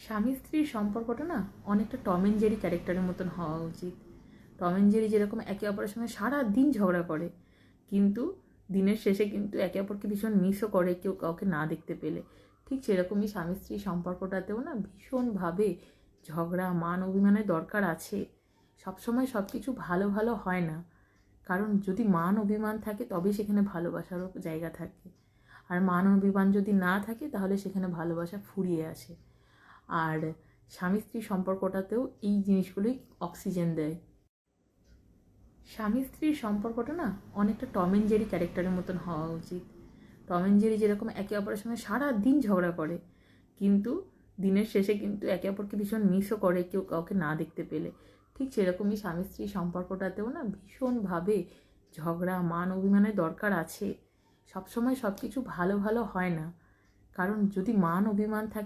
স্বামী স্ত্রীর সম্পর্কটা না অনেকটা টম অ্যান্ড জেরি ক্যারেক্টারের মতন হওয়া উচিত। টম অ্যান্ড জেরি যেরকম একে অপরের সঙ্গে সারা দিন ঝগড়া করে, কিন্তু দিনের শেষে কিন্তু একে অপরকে ভীষণ মিসও করে কেউ কাউকে না দেখতে পেলে। ঠিক সেরকমই স্বামী স্ত্রীর সম্পর্কটাতেও না ভীষণভাবে ঝগড়া মান অভিমানের দরকার আছে। সবসময় সব কিছু ভালো ভালো হয় না, কারণ যদি মান অভিমান থাকে তবেই সেখানে ভালোবাসারও জায়গা থাকে। আর মান অভিমান যদি না থাকে তাহলে সেখানে ভালোবাসা ফুরিয়ে আসে। আর স্বামী স্ত্রীর সম্পর্কটাতেও এই জিনিসগুলোই অক্সিজেন দেয়। স্বামী স্ত্রীর সম্পর্কটা না অনেকটা টম অ্যান্ড জেরি ক্যারেক্টারের মতন হওয়া উচিত। টম অ্যান্ড জেরি যেরকম একে অপরের সঙ্গে সারা দিন ঝগড়া করে, কিন্তু দিনের শেষে কিন্তু একে অপরকে ভীষণ মিসও করে কেউ কাউকে না দেখতে পেলে। ঠিক সেরকমই স্বামী স্ত্রীর সম্পর্কটাতেও না ভীষণভাবে ঝগড়া মান অভিমানের দরকার আছে। সবসময় সব কিছু ভালো ভালো হয় না, কারণ যদি মান অভিমান থাকে